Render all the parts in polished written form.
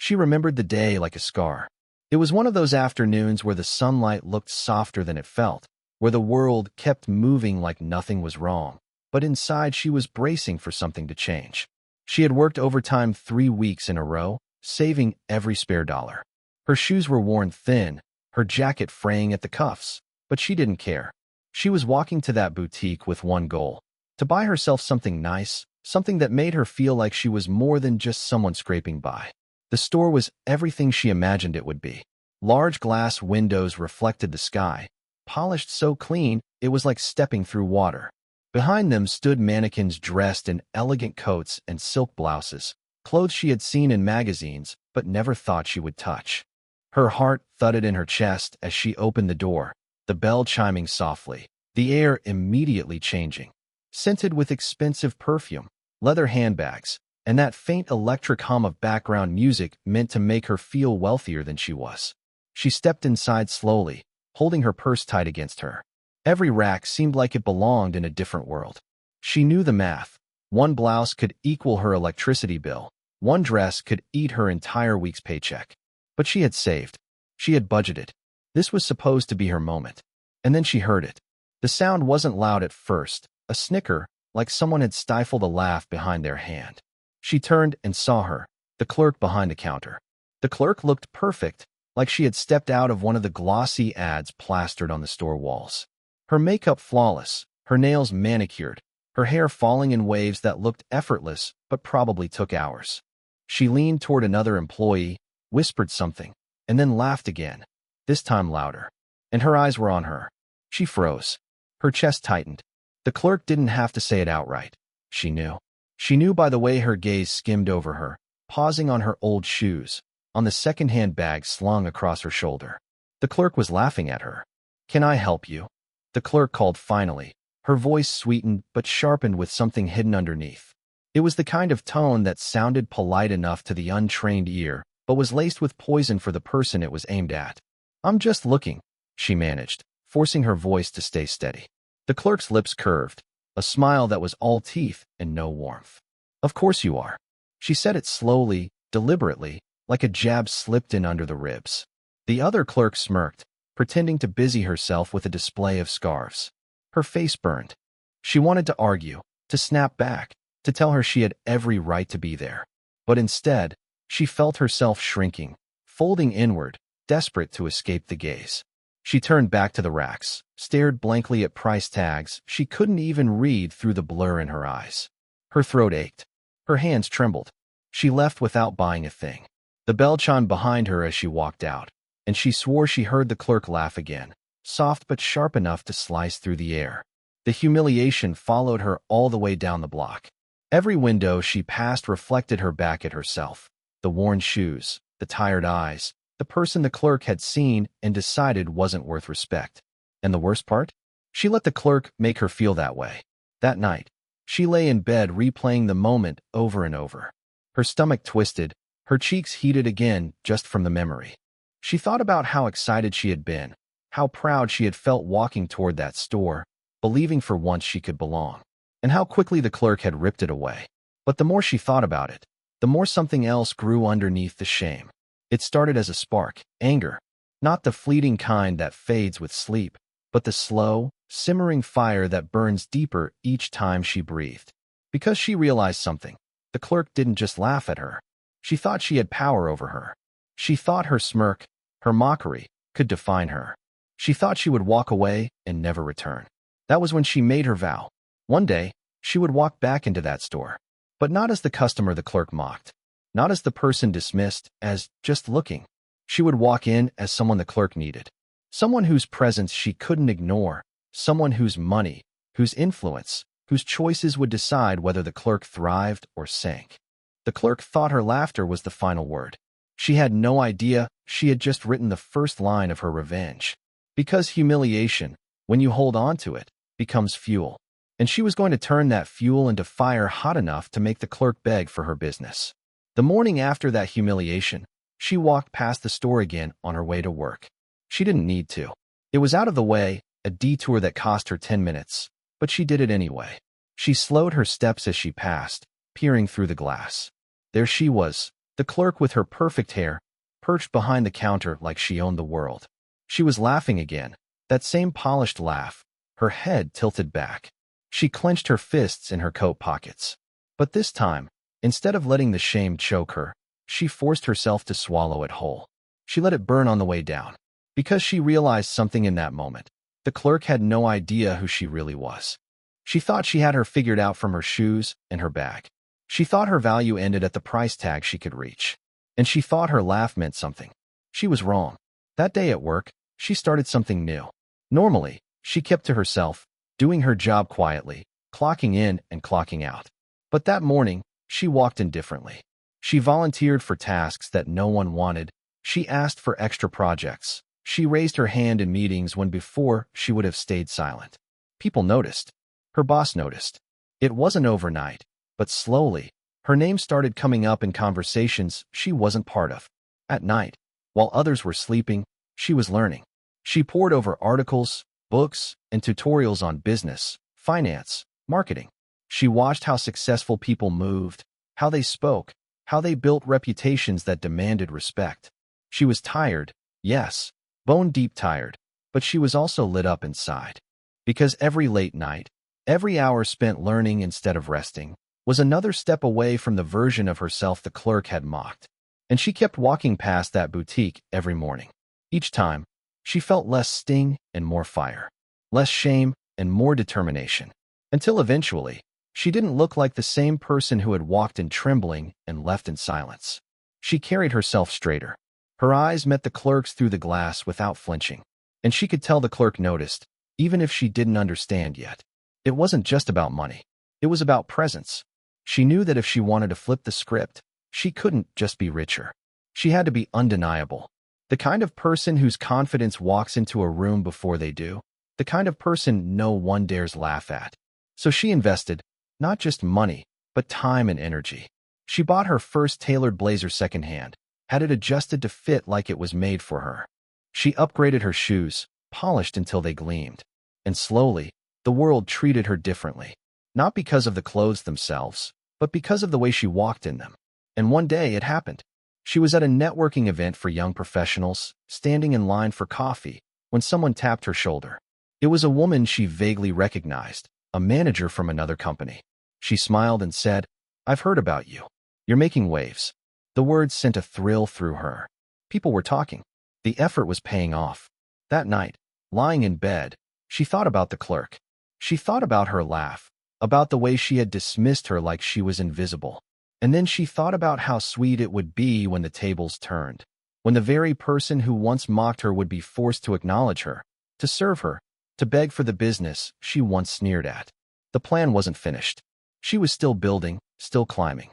She remembered the day like a scar. It was one of those afternoons where the sunlight looked softer than it felt, where the world kept moving like nothing was wrong, but inside she was bracing for something to change. She had worked overtime 3 weeks in a row, saving every spare dollar. Her shoes were worn thin, her jacket fraying at the cuffs, but she didn't care. She was walking to that boutique with one goal: to buy herself something nice, something that made her feel like she was more than just someone scraping by. The store was everything she imagined it would be. Large glass windows reflected the sky, polished so clean it was like stepping through water. Behind them stood mannequins dressed in elegant coats and silk blouses, clothes she had seen in magazines but never thought she would touch. Her heart thudded in her chest as she opened the door, the bell chiming softly, the air immediately changing. Scented with expensive perfume, leather handbags, and that faint electric hum of background music meant to make her feel wealthier than she was. She stepped inside slowly, holding her purse tight against her. Every rack seemed like it belonged in a different world. She knew the math. One blouse could equal her electricity bill. One dress could eat her entire week's paycheck. But she had saved. She had budgeted. This was supposed to be her moment. And then she heard it. The sound wasn't loud at first, a snicker, like someone had stifled a laugh behind their hand. She turned and saw her, the clerk behind the counter. The clerk looked perfect, like she had stepped out of one of the glossy ads plastered on the store walls. Her makeup flawless, her nails manicured, her hair falling in waves that looked effortless but probably took hours. She leaned toward another employee, whispered something, and then laughed again, this time louder. And her eyes were on her. She froze. Her chest tightened. The clerk didn't have to say it outright. She knew. She knew by the way her gaze skimmed over her, pausing on her old shoes, on the second-hand bag slung across her shoulder. The clerk was laughing at her. "Can I help you?" The clerk called finally, her voice sweetened but sharpened with something hidden underneath. It was the kind of tone that sounded polite enough to the untrained ear, but was laced with poison for the person it was aimed at. "I'm just looking," she managed, forcing her voice to stay steady. The clerk's lips curved, a smile that was all teeth and no warmth. "Of course you are." She said it slowly, deliberately, like a jab slipped in under the ribs. The other clerk smirked, pretending to busy herself with a display of scarves. Her face burned. She wanted to argue, to snap back, to tell her she had every right to be there. But instead, she felt herself shrinking, folding inward, desperate to escape the gaze. She turned back to the racks, stared blankly at price tags she couldn't even read through the blur in her eyes. Her throat ached. Her hands trembled. She left without buying a thing. The bell chimed behind her as she walked out, and she swore she heard the clerk laugh again, soft but sharp enough to slice through the air. The humiliation followed her all the way down the block. Every window she passed reflected her back at herself. The worn shoes, the tired eyes, the person the clerk had seen and decided wasn't worth respect. And the worst part? She let the clerk make her feel that way. That night, she lay in bed replaying the moment over and over. Her stomach twisted, her cheeks heated again just from the memory. She thought about how excited she had been, how proud she had felt walking toward that store, believing for once she could belong, and how quickly the clerk had ripped it away. But the more she thought about it, the more something else grew underneath the shame. It started as a spark, anger, not the fleeting kind that fades with sleep, but the slow, simmering fire that burns deeper each time she breathed. Because she realized something. The clerk didn't just laugh at her. She thought she had power over her. She thought her smirk, her mockery, could define her. She thought she would walk away and never return. That was when she made her vow. One day, she would walk back into that store. But not as the customer the clerk mocked. Not as the person dismissed, as just looking. She would walk in as someone the clerk needed. Someone whose presence she couldn't ignore. Someone whose money, whose influence, whose choices would decide whether the clerk thrived or sank. The clerk thought her laughter was the final word. She had no idea she had just written the first line of her revenge. Because humiliation, when you hold on to it, becomes fuel. And she was going to turn that fuel into fire hot enough to make the clerk beg for her business. The morning after that humiliation, she walked past the store again on her way to work. She didn't need to. It was out of the way, a detour that cost her 10 minutes, but she did it anyway. She slowed her steps as she passed, peering through the glass. There she was, The clerk with her perfect hair, perched behind the counter like she owned the world. She was laughing again, that same polished laugh, her head tilted back. She clenched her fists in her coat pockets. But this time, instead of letting the shame choke her, she forced herself to swallow it whole. She let it burn on the way down. Because she realized something in that moment. The clerk had no idea who she really was. She thought she had her figured out from her shoes and her bag. She thought her value ended at the price tag she could reach. And she thought her laugh meant something. She was wrong. That day at work, she started something new. Normally, she kept to herself, doing her job quietly, clocking in and clocking out. But that morning, she walked in differently. She volunteered for tasks that no one wanted. She asked for extra projects. She raised her hand in meetings when before she would have stayed silent. People noticed. Her boss noticed. It wasn't overnight, but slowly, her name started coming up in conversations she wasn't part of. At night, while others were sleeping, she was learning. She pored over articles, books, and tutorials on business, finance, marketing. She watched how successful people moved, how they spoke, how they built reputations that demanded respect. She was tired, yes, bone-deep tired, but she was also lit up inside. Because every late night, every hour spent learning instead of resting, was another step away from the version of herself the clerk had mocked. And she kept walking past that boutique every morning. Each time, she felt less sting and more fire, less shame and more determination. Until eventually, she didn't look like the same person who had walked in trembling and left in silence. She carried herself straighter. Her eyes met the clerk's through the glass without flinching. And she could tell the clerk noticed, even if she didn't understand yet. It wasn't just about money. It was about presence. She knew that if she wanted to flip the script, she couldn't just be richer. She had to be undeniable. The kind of person whose confidence walks into a room before they do. The kind of person no one dares laugh at. So she invested, not just money, but time and energy. She bought her first tailored blazer secondhand, had it adjusted to fit like it was made for her. She upgraded her shoes, polished until they gleamed. And slowly, the world treated her differently. Not because of the clothes themselves, but because of the way she walked in them. And one day it happened. She was at a networking event for young professionals, standing in line for coffee, when someone tapped her shoulder. It was a woman she vaguely recognized, a manager from another company. She smiled and said, "I've heard about you. You're making waves." The words sent a thrill through her. People were talking. The effort was paying off. That night, lying in bed, she thought about the clerk. She thought about her laugh, about the way she had dismissed her like she was invisible. And then she thought about how sweet it would be when the tables turned, when the very person who once mocked her would be forced to acknowledge her, to serve her, to beg for the business she once sneered at. The plan wasn't finished. She was still building, still climbing.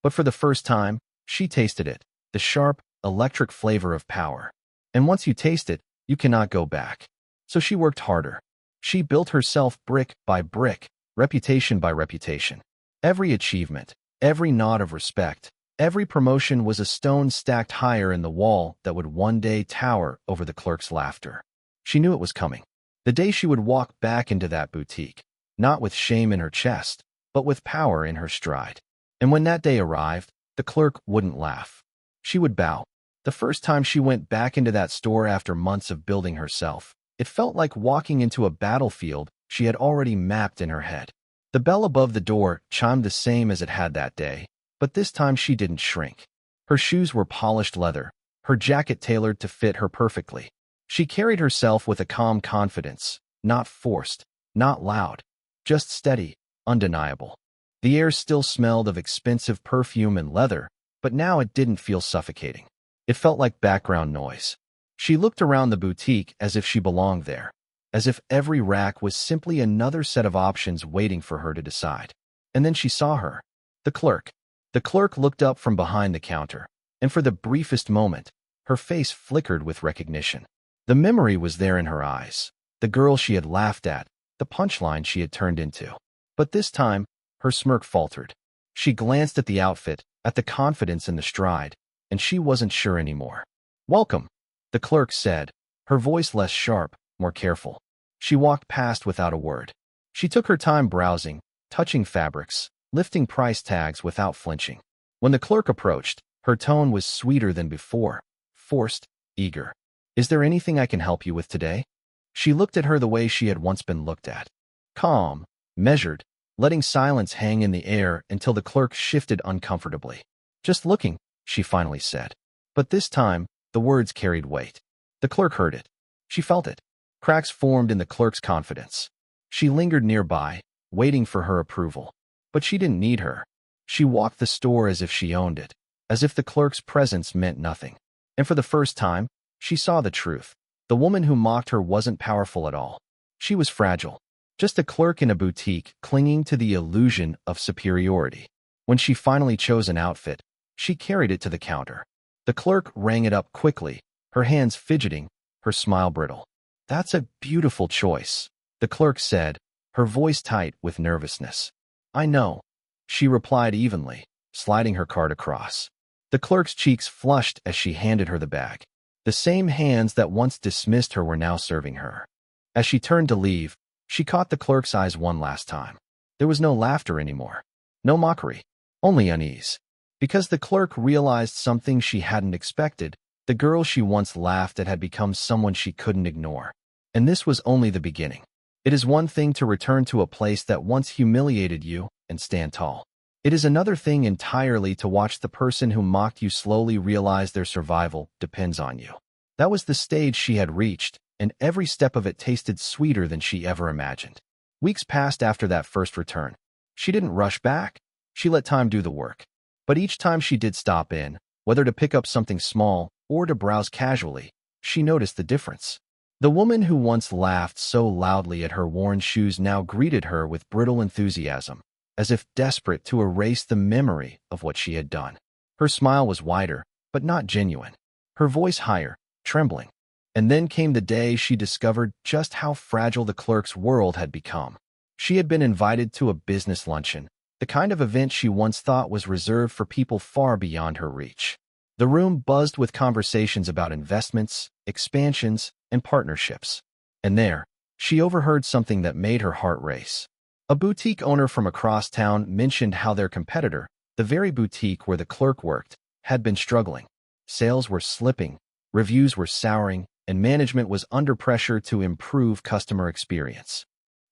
But for the first time, she tasted it, the sharp, electric flavor of power. And once you taste it, you cannot go back. So she worked harder. She built herself brick by brick, reputation by reputation. Every achievement, every nod of respect, every promotion was a stone stacked higher in the wall that would one day tower over the clerk's laughter. She knew it was coming. The day she would walk back into that boutique, not with shame in her chest, but with power in her stride. And when that day arrived, the clerk wouldn't laugh. She would bow. The first time she went back into that store after months of building herself, it felt like walking into a battlefield she had already mapped in her head. The bell above the door chimed the same as it had that day, but this time she didn't shrink. Her shoes were polished leather, her jacket tailored to fit her perfectly. She carried herself with a calm confidence, not forced, not loud, just steady, undeniable. The air still smelled of expensive perfume and leather, but now it didn't feel suffocating. It felt like background noise. She looked around the boutique as if she belonged there, as if every rack was simply another set of options waiting for her to decide. And then she saw her. The clerk. The clerk looked up from behind the counter, and for the briefest moment, her face flickered with recognition. The memory was there in her eyes, the girl she had laughed at, the punchline she had turned into. But this time, her smirk faltered. She glanced at the outfit, at the confidence in the stride, and she wasn't sure anymore. "Welcome," the clerk said, her voice less sharp, more careful. She walked past without a word. She took her time browsing, touching fabrics, lifting price tags without flinching. When the clerk approached, Her tone was sweeter than before, forced, eager. Is there anything I can help you with today? She looked at her the way she had once been looked at. Calm, measured, letting silence hang in the air until the clerk shifted uncomfortably. Just looking, she finally said. But this time, the words carried weight. The clerk heard it. She felt it. Cracks formed in the clerk's confidence. She lingered nearby, waiting for her approval. But she didn't need her. She walked the store as if she owned it, as if the clerk's presence meant nothing. And for the first time, she saw the truth. The woman who mocked her wasn't powerful at all. She was fragile, just a clerk in a boutique clinging to the illusion of superiority. When she finally chose an outfit, she carried it to the counter. The clerk rang it up quickly, her hands fidgeting, her smile brittle. That's a beautiful choice, the clerk said, her voice tight with nervousness. I know, she replied evenly, sliding her card across. The clerk's cheeks flushed as she handed her the bag. The same hands that once dismissed her were now serving her. As she turned to leave, she caught the clerk's eyes one last time. There was no laughter anymore, no mockery, only unease. Because the clerk realized something she hadn't expected, the girl she once laughed at had become someone she couldn't ignore. And this was only the beginning. It is one thing to return to a place that once humiliated you and stand tall. It is another thing entirely to watch the person who mocked you slowly realize their survival depends on you. That was the stage she had reached, and every step of it tasted sweeter than she ever imagined. Weeks passed after that first return. She didn't rush back. She let time do the work. But each time she did stop in, whether to pick up something small or to browse casually, she noticed the difference. The woman who once laughed so loudly at her worn shoes now greeted her with brittle enthusiasm, as if desperate to erase the memory of what she had done. Her smile was wider, but not genuine. Her voice higher, trembling. And then came the day she discovered just how fragile the clerk's world had become. She had been invited to a business luncheon, the kind of event she once thought was reserved for people far beyond her reach. The room buzzed with conversations about investments, expansions, and partnerships. And there, she overheard something that made her heart race. A boutique owner from across town mentioned how their competitor, the very boutique where the clerk worked, had been struggling. Sales were slipping, reviews were souring, and management was under pressure to improve customer experience.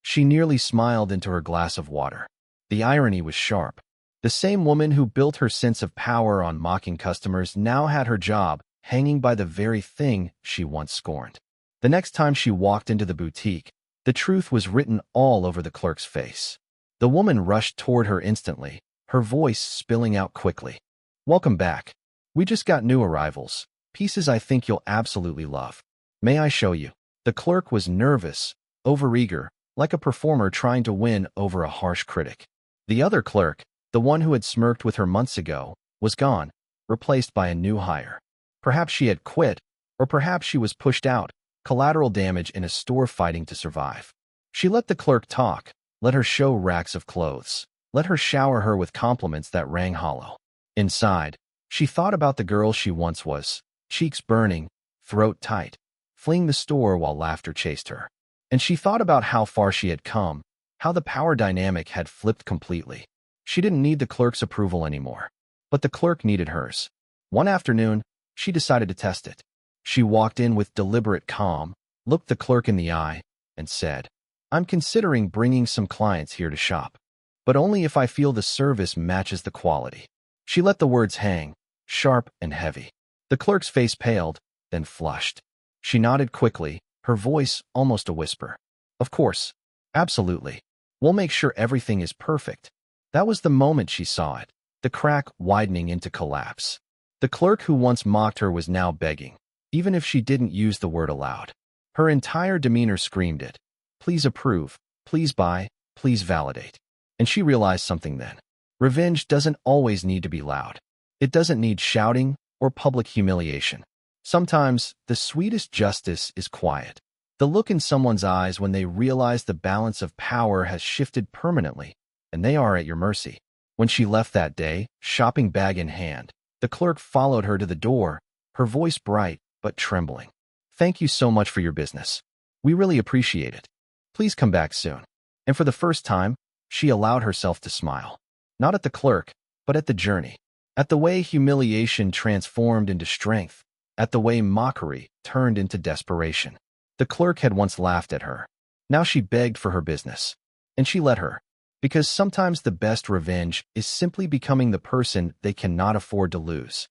She nearly smiled into her glass of water. The irony was sharp. The same woman who built her sense of power on mocking customers now had her job hanging by the very thing she once scorned. The next time she walked into the boutique, the truth was written all over the clerk's face. The woman rushed toward her instantly, her voice spilling out quickly. Welcome back. We just got new arrivals, pieces I think you'll absolutely love. May I show you? The clerk was nervous, overeager, like a performer trying to win over a harsh critic. The other clerk, the one who had smirked with her months ago, was gone, replaced by a new hire. Perhaps she had quit, or perhaps she was pushed out, collateral damage in a store fighting to survive. She let the clerk talk, let her show racks of clothes, let her shower her with compliments that rang hollow. Inside, she thought about the girl she once was, cheeks burning, throat tight, fleeing the store while laughter chased her. And she thought about how far she had come, how the power dynamic had flipped completely. She didn't need the clerk's approval anymore, but the clerk needed hers. One afternoon, she decided to test it. She walked in with deliberate calm, looked the clerk in the eye, and said, I'm considering bringing some clients here to shop, but only if I feel the service matches the quality. She let the words hang, sharp and heavy. The clerk's face paled, then flushed. She nodded quickly, her voice almost a whisper. Of course. Absolutely. We'll make sure everything is perfect. That was the moment she saw it, the crack widening into collapse. The clerk who once mocked her was now begging, even if she didn't use the word aloud. Her entire demeanor screamed it. Please approve, please buy, please validate. And she realized something then. Revenge doesn't always need to be loud. It doesn't need shouting or public humiliation. Sometimes, the sweetest justice is quiet. The look in someone's eyes when they realize the balance of power has shifted permanently, and they are at your mercy. When she left that day, shopping bag in hand, the clerk followed her to the door, her voice bright but trembling. Thank you so much for your business. We really appreciate it. Please come back soon. And for the first time, she allowed herself to smile. Not at the clerk, but at the journey. at the way humiliation transformed into strength, at the way mockery turned into desperation. The clerk had once laughed at her. Now she begged for her business. And she let her. Because sometimes the best revenge is simply becoming the person they cannot afford to lose.